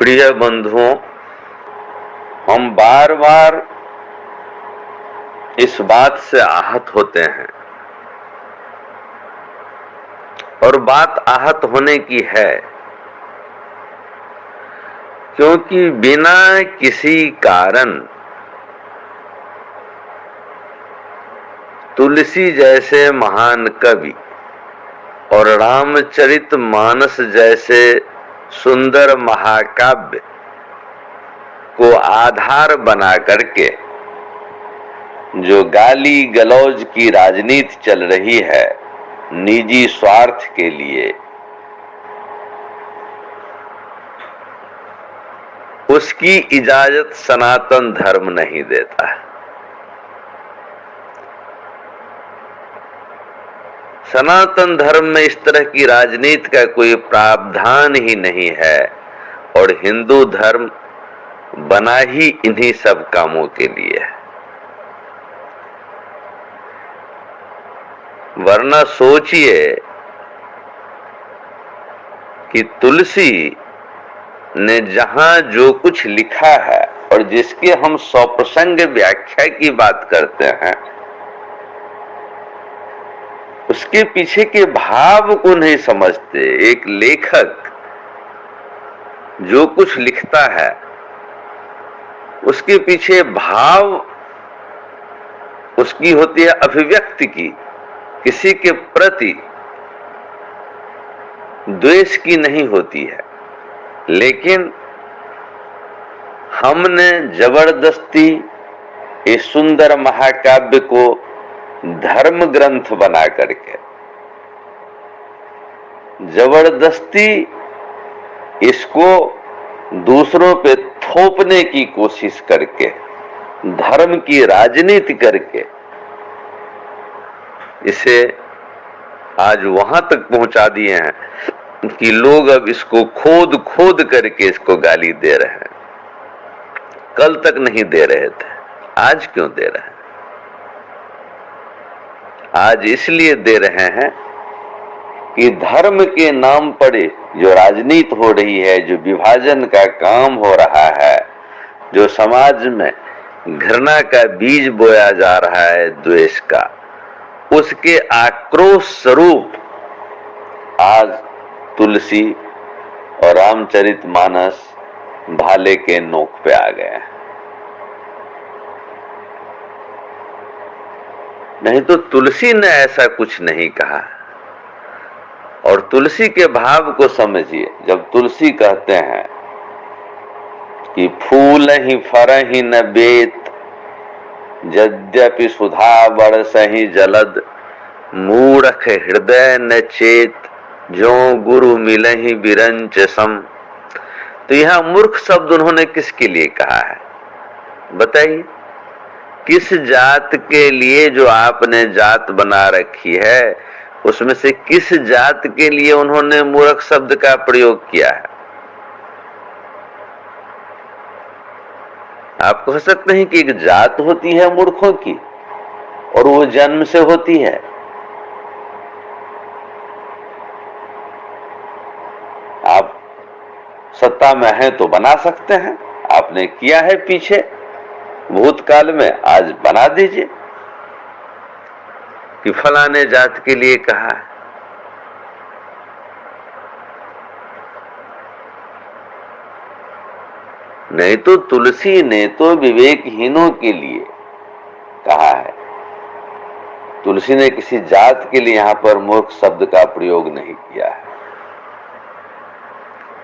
प्रिय बंधुओं, हम बार बार इस बात से आहत होते हैं और बात आहत होने की है क्योंकि बिना किसी कारण तुलसी जैसे महान कवि और रामचरितमानस जैसे सुंदर महाकाव्य को आधार बना करके जो गाली गलौज की राजनीति चल रही है निजी स्वार्थ के लिए, उसकी इजाजत सनातन धर्म नहीं देता है। सनातन धर्म में इस तरह की राजनीति का कोई प्रावधान ही नहीं है और हिंदू धर्म बना ही इन्हीं सब कामों के लिए है। वरना सोचिए कि तुलसी ने जहां जो कुछ लिखा है और जिसके हम सप्रसंग व्याख्या की बात करते हैं, उसके पीछे के भाव को नहीं समझते। एक लेखक जो कुछ लिखता है उसके पीछे भाव उसकी होती है अभिव्यक्ति की, किसी के प्रति द्वेष की नहीं होती है। लेकिन हमने जबरदस्ती इस सुंदर महाकाव्य को धर्म ग्रंथ बना करके जबरदस्ती इसको दूसरों पे थोपने की कोशिश करके, धर्म की राजनीति करके इसे आज वहां तक पहुंचा दिए हैं कि लोग अब इसको खोद खोद करके इसको गाली दे रहे हैं। कल तक नहीं दे रहे थे, आज क्यों दे रहे हैं? आज इसलिए दे रहे हैं कि धर्म के नाम पर जो राजनीति हो रही है, जो विभाजन का काम हो रहा है, जो समाज में घृणा का बीज बोया जा रहा है, द्वेष का, उसके आक्रोश स्वरूप आज तुलसी और रामचरितमानस भाले के नोक पे आ गए हैं। नहीं तो तुलसी ने ऐसा कुछ नहीं कहा। और तुलसी के भाव को समझिए। जब तुलसी कहते हैं कि फूल ही फरहि न बेत, यद्यपि सुधा बरसहि जलद, मूढ़ख हृदय न चेत, जो गुरु मिलहि बिरंच सम। तो यहां मूर्ख शब्द उन्होंने किसके लिए कहा है बताइए? किस जात के लिए जो आपने जात बना रखी है, उसमें से किस जात के लिए उन्होंने मूर्ख शब्द का प्रयोग किया है? आप कह सकते हैं कि एक जात होती है मूर्खों की और वो जन्म से होती है। आप सत्ता में हैं तो बना सकते हैं, आपने किया है पीछे भूतकाल में, आज बना दीजिए कि फलाने जात के लिए कहा है। नहीं तो तुलसी ने तो विवेकहीनों के लिए कहा है। तुलसी ने किसी जात के लिए यहां पर मूर्ख शब्द का प्रयोग नहीं किया है।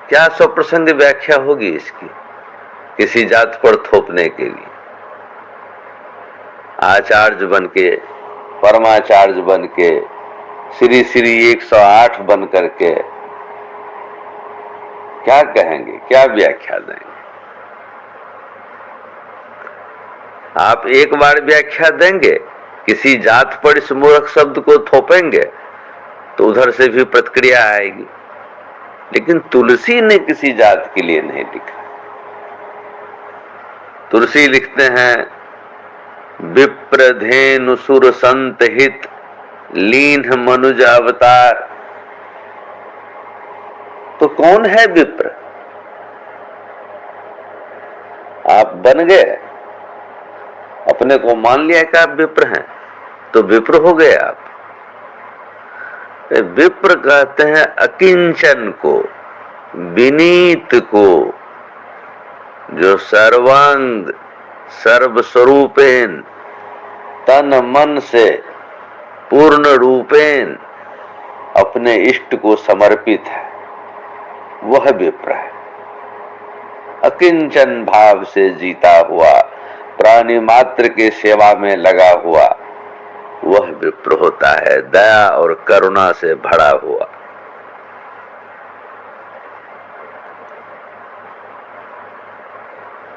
क्या स्वप्रसंग व्याख्या होगी इसकी किसी जात पर थोपने के लिए? आचार्य बन के, परमाचार्य बन के, श्री श्री 108 बन करके क्या कहेंगे, क्या व्याख्या देंगे? आप एक बार व्याख्या देंगे, किसी जात पर इस मूर्ख शब्द को थोपेंगे तो उधर से भी प्रतिक्रिया आएगी। लेकिन तुलसी ने किसी जात के लिए नहीं लिखा। तुलसी लिखते हैं विप्र धेनु सुर संत हित, लीन मनुज अवतार। तो कौन है विप्र? आप बन गए, अपने को मान लिया कि आप विप्र हैं, तो विप्र हो गए आप। विप्र कहते हैं अकिंचन को, विनीत को, जो सर्वांग सर्वस्वरूपेन तन मन से पूर्ण रूपेन अपने इष्ट को समर्पित है, वह विप्र है। अकिंचन भाव से जीता हुआ, प्राणी मात्र के सेवा में लगा हुआ, वह विप्र होता है, दया और करुणा से भरा हुआ।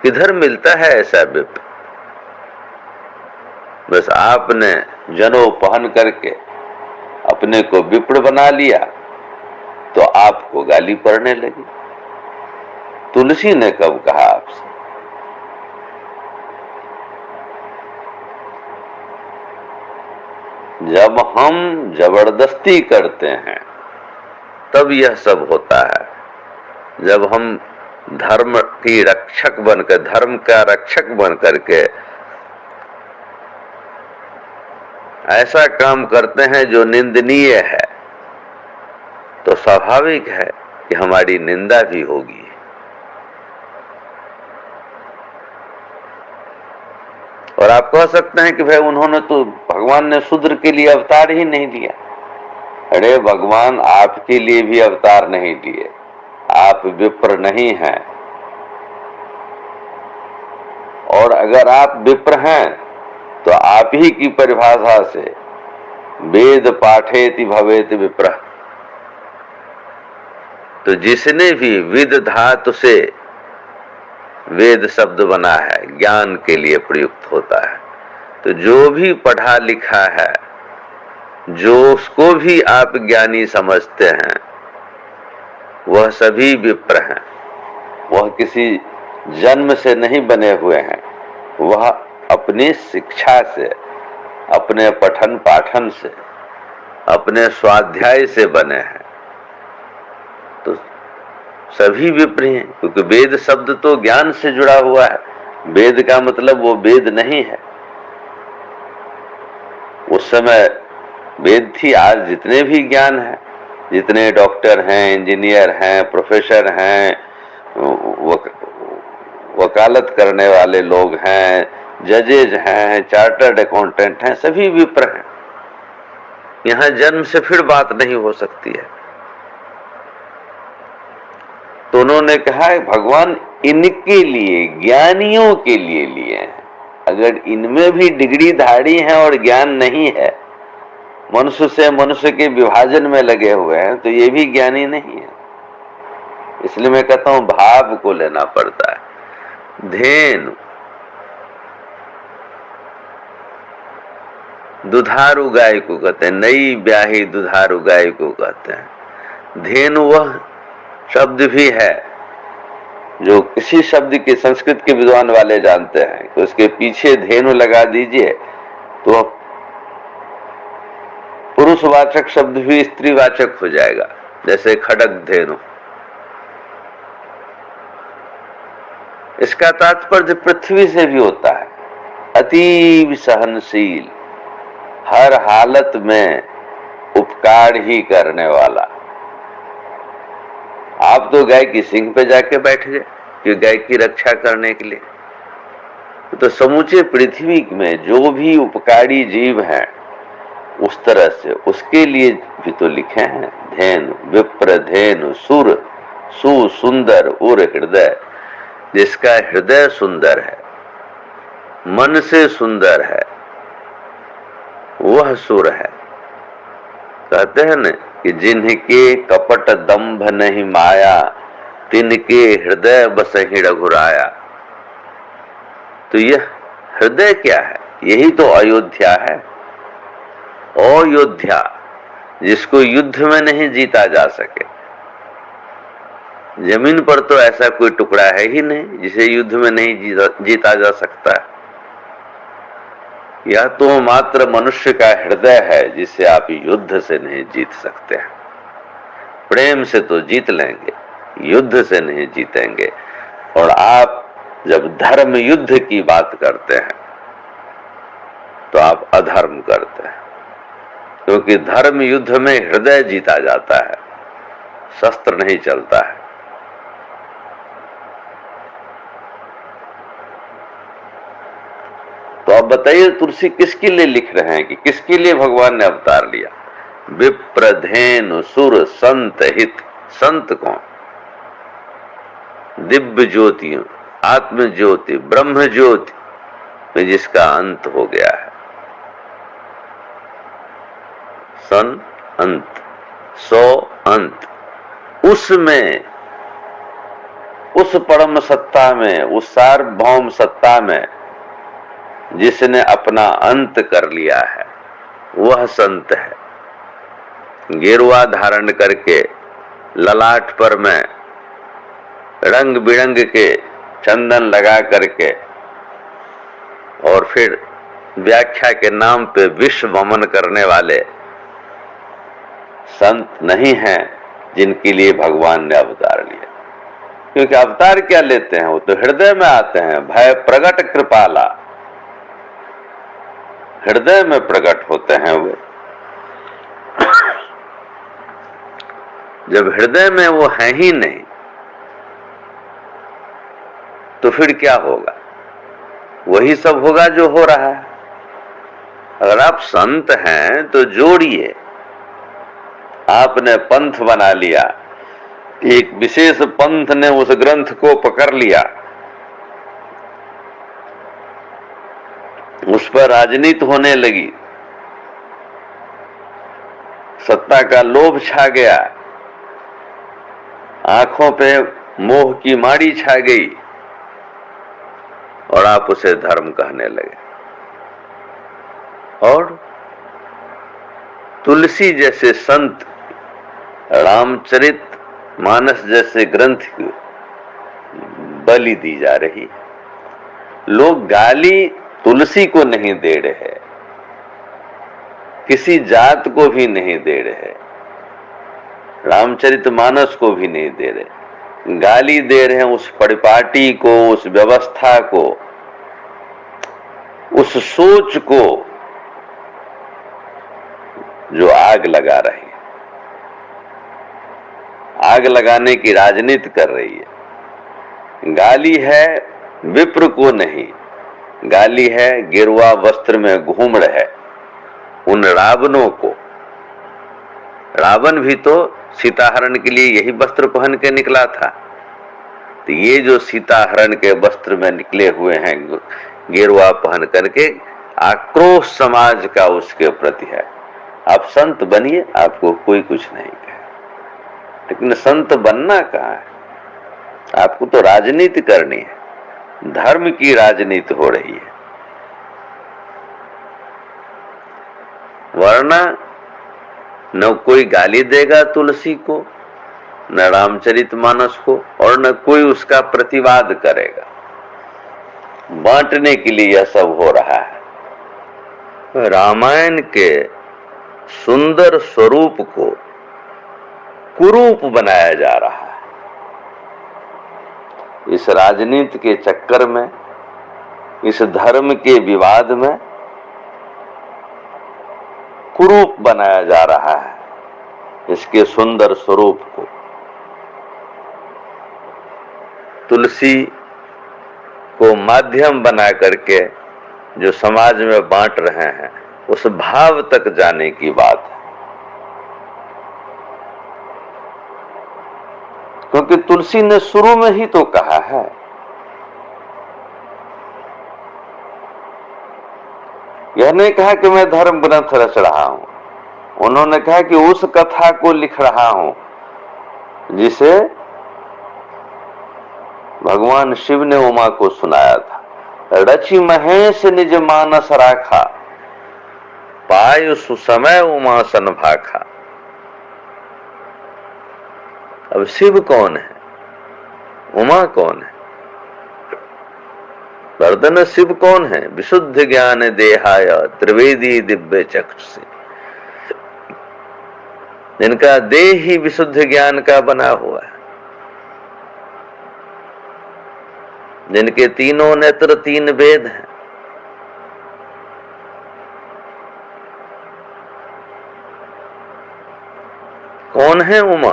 किधर मिलता है ऐसा विप्र? बस आपने जनेऊ पहन करके अपने को विप्र बना लिया तो आपको गाली पड़ने लगी। तुलसी ने कब कहा आपसे? जब हम जबरदस्ती करते हैं तब यह सब होता है। जब हम धर्म की रक्षक बनकर, धर्म का रक्षक बन करके ऐसा काम करते हैं जो निंदनीय है, तो स्वाभाविक है कि हमारी निंदा भी होगी। और आप कह सकते हैं कि भाई उन्होंने तो, भगवान ने शूद्र के लिए अवतार ही नहीं लिया। अरे भगवान आपके लिए भी अवतार नहीं लिए, आप विप्र नहीं हैं। और अगर आप विप्र हैं तो आप ही की परिभाषा से वेद पाठेति भवेति विप्र, तो जिसने भी विद धातु से वेद शब्द बना है, ज्ञान के लिए प्रयुक्त होता है, तो जो भी पढ़ा लिखा है, जो उसको भी आप ज्ञानी समझते हैं, वह सभी विप्र हैं। वह किसी जन्म से नहीं बने हुए हैं, वह अपनी शिक्षा से, अपने पठन पाठन से, अपने स्वाध्याय से बने हैं। तो सभी विप्र हैं, क्योंकि वेद शब्द तो ज्ञान से जुड़ा हुआ है। वेद का मतलब वो वेद नहीं है। उस समय वेद थी, आज जितने भी ज्ञान है, जितने डॉक्टर हैं, इंजीनियर हैं, प्रोफेसर हैं, वकालत करने वाले लोग हैं, जजेज हैं, चार्टर्ड अकाउंटेंट हैं, सभी विप्र हैं। यहां जन्म से फिर बात नहीं हो सकती है। तो उन्होंने कहा है भगवान इनके लिए, ज्ञानियों के लिए लिए हैं। अगर इनमें भी डिग्री धारी है और ज्ञान नहीं है, मनुष्य से मनुष्य के विभाजन में लगे हुए हैं, तो ये भी ज्ञानी नहीं है। इसलिए मैं कहता हूं भाव को लेना पड़ता है। धेनु, दुधारू गाय को कहते हैं, नई ब्याही दुधारू गाय को कहते हैं। धेनु वह शब्द भी है जो किसी शब्द के, संस्कृत के विद्वान वाले जानते हैं कि उसके पीछे धेनु लगा दीजिए तो पुरुषवाचक शब्द भी स्त्रीवाचक हो जाएगा, जैसे खड़ग धेनु। इसका तात्पर्य पृथ्वी से भी होता है, अतीव सहनशील, हर हालत में उपकार ही करने वाला। आप तो गाय की सींग पे जाके बैठ गए कि गाय की रक्षा करने के लिए, तो समूचे पृथ्वी में जो भी उपकारी जीव हैं, उस तरह से उसके लिए भी तो लिखे हैं धेनु, विप्र धेनु सुर, सु सुंदर उर हृदय। जिसका हृदय सुंदर है, मन से सुंदर है, वह सुर है। कहते हैं न कि जिनके कपट दंभ नहीं माया, तिनके हृदय बसहि रघुराया। तो यह हृदय क्या है? यही तो अयोध्या है। अयोध्या जिसको युद्ध में नहीं जीता जा सके। जमीन पर तो ऐसा कोई टुकड़ा है ही नहीं जिसे युद्ध में नहीं जीता जा सकता है। यह तो मात्र मनुष्य का हृदय है जिसे आप युद्ध से नहीं जीत सकते हैं। प्रेम से तो जीत लेंगे, युद्ध से नहीं जीतेंगे। और आप जब धर्म युद्ध की बात करते हैं तो आप अधर्म करते हैं, क्योंकि धर्म युद्ध में हृदय जीता जाता है, शस्त्र नहीं चलता है। तो आप बताइए तुलसी किसके लिए लिख रहे हैं कि किसके लिए भगवान ने अवतार लिया? विप्रधेनु सुर संत हित। संत कौन? दिव्य ज्योतियों, आत्म ज्योति, ब्रह्म ज्योति में जिसका अंत हो गया है। सन अंत, सो अंत, उसमें, उस परम सत्ता में, उस सार्वभौम सत्ता में जिसने अपना अंत कर लिया है, वह संत है। गेरुआ धारण करके ललाट पर में रंग बिरंग के चंदन लगा करके और फिर व्याख्या के नाम पे विश्व भ्रमण करने वाले संत नहीं हैं जिनके लिए भगवान ने अवतार लिया। क्योंकि अवतार क्या लेते हैं? वो तो हृदय में आते हैं। भय प्रगट कृपाला, हृदय में प्रकट होते हैं वे। जब हृदय में वो है ही नहीं तो फिर क्या होगा? वही सब होगा जो हो रहा है। अगर आप संत हैं तो जोड़िए। आपने पंथ बना लिया, एक विशेष पंथ ने उस ग्रंथ को पकड़ लिया, उस पर राजनीति होने लगी, सत्ता का लोभ छा गया, आंखों पे मोह की माड़ी छा गई और आप उसे धर्म कहने लगे। और तुलसी जैसे संत, रामचरित मानस जैसे ग्रंथ की बलि दी जा रही। लोग गाली तुलसी को नहीं दे रहे, किसी जात को भी नहीं दे रहे, रामचरित मानस को भी नहीं दे रहे, गाली दे रहे हैं उस परिपाटी को, उस व्यवस्था को, उस सोच को जो आग लगा रही है, आग लगाने की राजनीति कर रही है। गाली है विप्र को नहीं, गाली है गेरुआ वस्त्र में घूम रहे उन रावणों को। रावण भी तो सीताहरण के लिए यही वस्त्र पहन के निकला था। तो ये जो सीताहरण के वस्त्र में निकले हुए हैं गेरुआ पहन करके, आक्रोश समाज का उसके प्रति है। आप संत बनिए, आपको कोई कुछ नहीं कहे, लेकिन संत बनना कहाँ है? आपको तो राजनीति करनी है, धर्म की राजनीति हो रही है। वरना न कोई गाली देगा तुलसी को, न रामचरितमानस को, और न कोई उसका प्रतिवाद करेगा। बांटने के लिए यह सब हो रहा है। रामायण के सुंदर स्वरूप को कुरूप बनाया जा रहा है। इस राजनीति के चक्कर में, इस धर्म के विवाद में कुरूप बनाया जा रहा है इसके सुंदर स्वरूप को। तुलसी को माध्यम बना करके जो समाज में बांट रहे हैं, उस भाव तक जाने की बात है। क्योंकि तुलसी ने शुरू में ही तो कहा है, यह नहीं कहा कि मैं धर्म ग्रंथ रच रहा हूं। उन्होंने कहा कि उस कथा को लिख रहा हूं जिसे भगवान शिव ने उमा को सुनाया था। रचि महेश निज मानस राखा, पाय सुसमय उमा सन भाखा। अब शिव कौन है, उमा कौन है? वर्धन शिव कौन है? विशुद्ध ज्ञान देहाय त्रिवेदी दिव्य चक्षुषी। जिनका देह ही विशुद्ध ज्ञान का बना हुआ है, जिनके तीनों नेत्र तीन वेद हैं। कौन है उमा?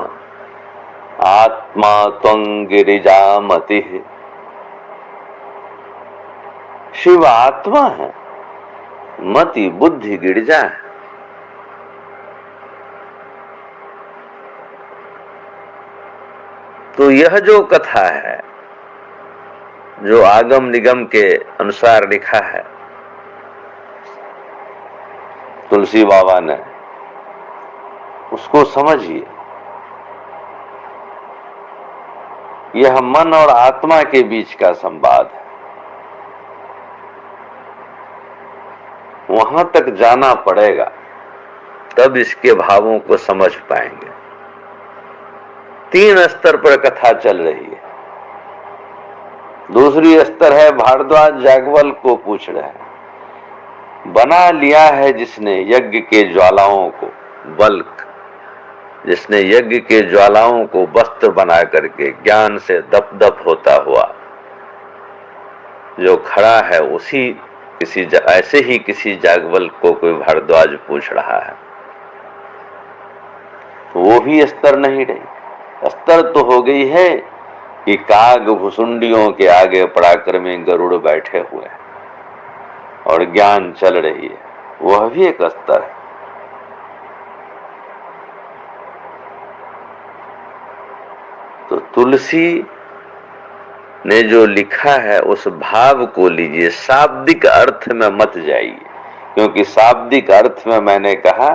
आत्मा त्वं गिरिजामति। शिव आत्मा है, मति बुद्धि गिरिजा है। तो यह जो कथा है, जो आगम निगम के अनुसार लिखा है तुलसी बाबा ने, उसको समझिए। यह मन और आत्मा के बीच का संवाद है। वहां तक जाना पड़ेगा, तब इसके भावों को समझ पाएंगे। 3 स्तर पर कथा चल रही है। दूसरी स्तर है, भारद्वाज जागवल को पूछ रहे हैं, बना लिया है जिसने यज्ञ के ज्वालाओं को, बल्क, जिसने यज्ञ के ज्वालाओं को वस्त्र बना करके ज्ञान से दप दप होता हुआ जो खड़ा है, उसी ऐसे ही किसी जागवल को कोई भारद्वाज पूछ रहा है। तो वो भी स्तर नहीं रही। स्तर तो हो गई है कि काग भुसुंडियों के आगे पराक्रमी गरुड़ बैठे हुए हैं और ज्ञान चल रही है, वह भी एक स्तर है। तो तुलसी ने जो लिखा है उस भाव को लीजिए, शाब्दिक अर्थ में मत जाइए, क्योंकि शाब्दिक अर्थ में मैंने कहा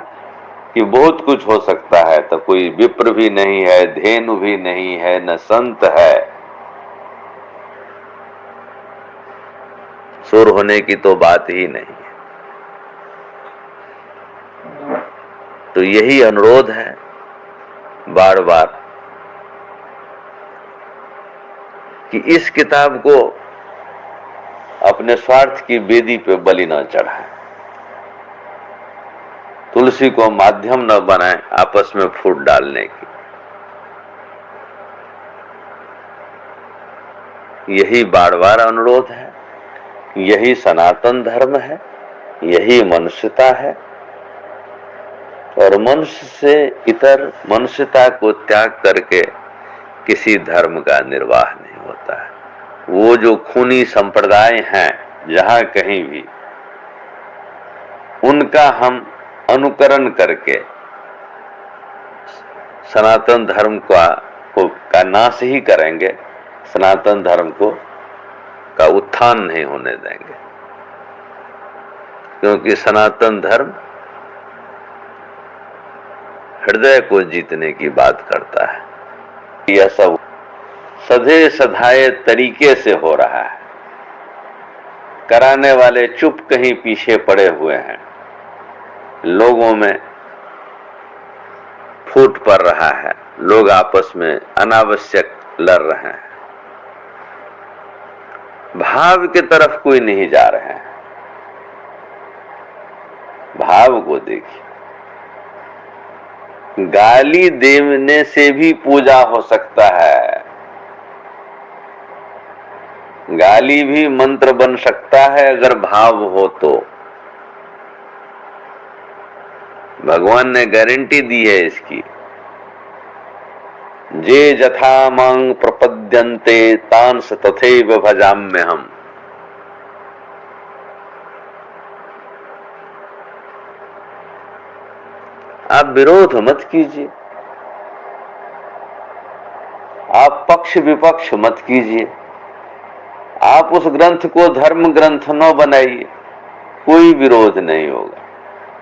कि बहुत कुछ हो सकता है। तो कोई विप्र भी नहीं है, धेनु भी नहीं है, न संत है, सुर होने की तो बात ही नहीं। तो यही अनुरोध है बार बार कि इस किताब को अपने स्वार्थ की वेदी पे बलि न चढ़ाएं, तुलसी को माध्यम न बनाएं आपस में फूट डालने की। यही बार बार अनुरोध है, यही सनातन धर्म है, यही मनुष्यता है। और मनुष्य से इतर मनुष्यता को त्याग करके किसी धर्म का निर्वाह नहीं होता है। वो जो खूनी संप्रदाय हैं जहां कहीं भी, उनका हम अनुकरण करके सनातन धर्म का नाश ही करेंगे, सनातन धर्म का उत्थान नहीं होने देंगे। क्योंकि सनातन धर्म हृदय को जीतने की बात करता है। यह सब सधे सधाए तरीके से हो रहा है, कराने वाले चुप कहीं पीछे पड़े हुए हैं, लोगों में फूट पड़ रहा है, लोग आपस में अनावश्यक लड़ रहे हैं, भाव की तरफ कोई नहीं जा रहे हैं। भाव को देखिए, गाली देने से भी पूजा हो सकता है, गाली भी मंत्र बन सकता है अगर भाव हो तो। भगवान ने गारंटी दी है इसकी, जे जथा मांग प्रपद्यन्ते तांस तथैव भजाम्यहम्। आप विरोध मत कीजिए, आप पक्ष विपक्ष मत कीजिए, आप उस ग्रंथ को धर्म ग्रंथ न बनाइए, कोई विरोध नहीं होगा।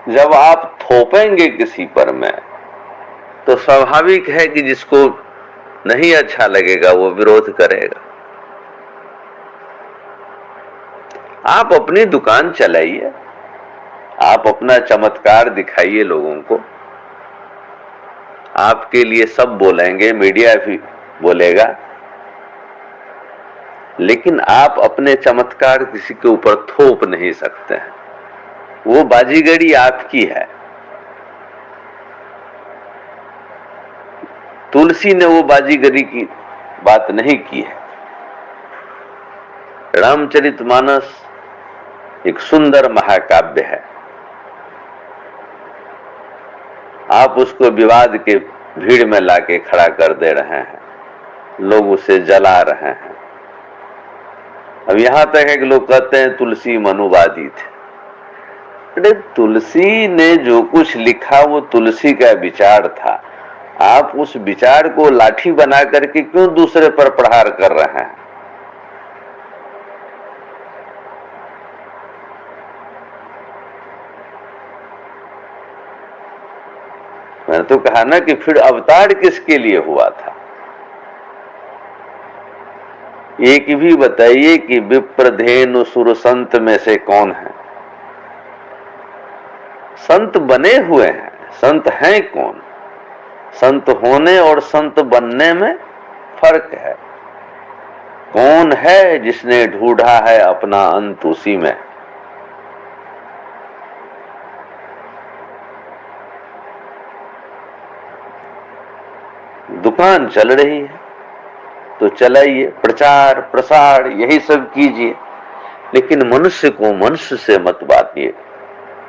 जब आप थोपेंगे किसी पर में, तो स्वाभाविक है कि जिसको नहीं अच्छा लगेगा वो विरोध करेगा। आप अपनी दुकान चलाइए, आप अपना चमत्कार दिखाइए लोगों को, आपके लिए सब बोलेंगे, मीडिया भी बोलेगा, लेकिन आप अपने चमत्कार किसी के ऊपर थोप नहीं सकते हैं। वो बाजीगरी आपकी है। तुलसी ने वो बाजीगरी की बात नहीं की है। रामचरितमानस एक सुंदर महाकाव्य है। आप उसको विवाद के भीड़ में लाके खड़ा कर दे रहे हैं, लोग उसे जला रहे हैं। अब यहां तक है कि लोग कहते हैं तुलसी मनुवादी थे। अरे तुलसी ने जो कुछ लिखा वो तुलसी का विचार था। आप उस विचार को लाठी बना करके क्यों दूसरे पर प्रहार कर रहे हैं? मैंने तो कहा ना कि फिर अवतार किसके लिए हुआ था? एक भी बताइए कि विप्रधेनु सुर संत में से कौन है? संत बने हुए हैं, संत हैं कौन? संत होने और संत बनने में फर्क है। कौन है जिसने ढूंढा है अपना अंत उसी में? दुकान चल रही है तो चलाइए, प्रचार प्रसार यही सब कीजिए, लेकिन मनुष्य को मनुष्य से मत बांटिए।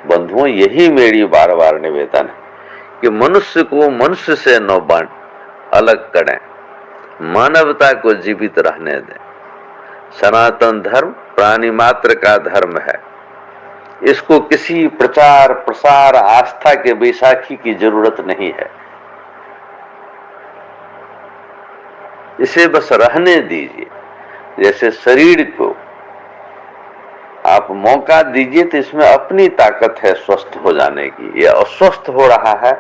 बंधुओं, यही मेरी बार बार निवेदन है कि मनुष्य को मनुष्य से न बांट, अलग करें, मानवता को जीवित रहने दें। सनातन धर्म प्राणी मात्र का धर्म है। इसको किसी प्रचार प्रसार आस्था के बैसाखी की जरूरत नहीं है। इसे बस रहने दीजिए। जैसे शरीर को आप मौका दीजिए तो इसमें अपनी ताकत है स्वस्थ हो जाने की। यह अस्वस्थ हो रहा है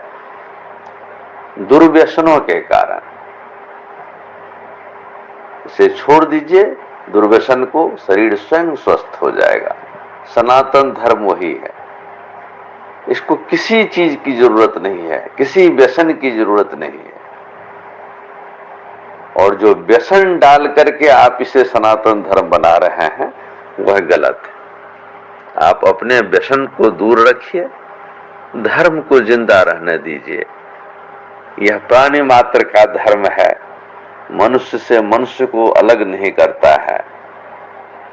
दुर्व्यसनों के कारण। इसे छोड़ दीजिए दुर्व्यसन को, शरीर स्वयं स्वस्थ हो जाएगा। सनातन धर्म वही है। इसको किसी चीज की जरूरत नहीं है, किसी व्यसन की जरूरत नहीं है। और जो व्यसन डाल करके आप इसे सनातन धर्म बना रहे हैं वह गलत है। आप अपने व्यसन को दूर रखिए, धर्म को जिंदा रहने दीजिए। यह प्राणी मात्र का धर्म है, मनुष्य से मनुष्य को अलग नहीं करता है।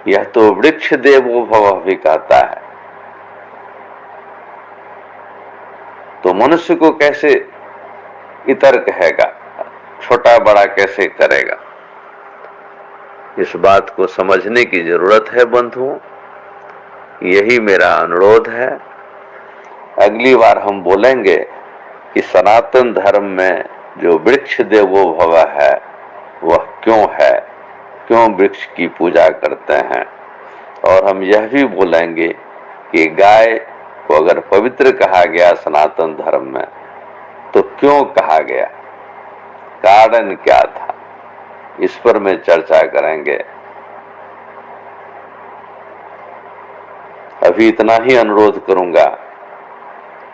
यह तो वृक्ष देवो भव भी कहता है। तो मनुष्य को कैसे इतर कहेगा, छोटा बड़ा कैसे करेगा? इस बात को समझने की जरूरत है बंधुओं। यही मेरा अनुरोध है। अगली बार हम बोलेंगे कि सनातन धर्म में जो वृक्ष देवो भव है वह क्यों है, क्यों वृक्ष की पूजा करते हैं। और हम यह भी बोलेंगे कि गाय को अगर पवित्र कहा गया सनातन धर्म में तो क्यों कहा गया, कारण क्या था, इस पर मैं चर्चा करेंगे। अभी इतना ही अनुरोध करूंगा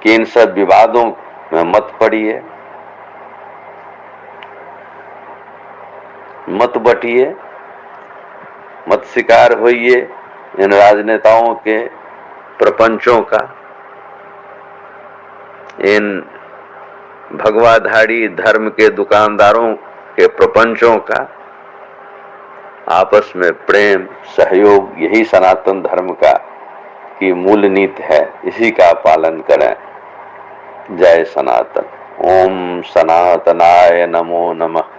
कि इन सब विवादों में मत पड़िए, मत बटिए, मत शिकार होइए इन राजनेताओं के प्रपंचों का, इन भगवाधारी धर्म के दुकानदारों के प्रपंचों का। आपस में प्रेम सहयोग, यही सनातन धर्म का की मूल नीति है। इसी का पालन करें। जय सनातन। ओम सनातनाय नमो नमः।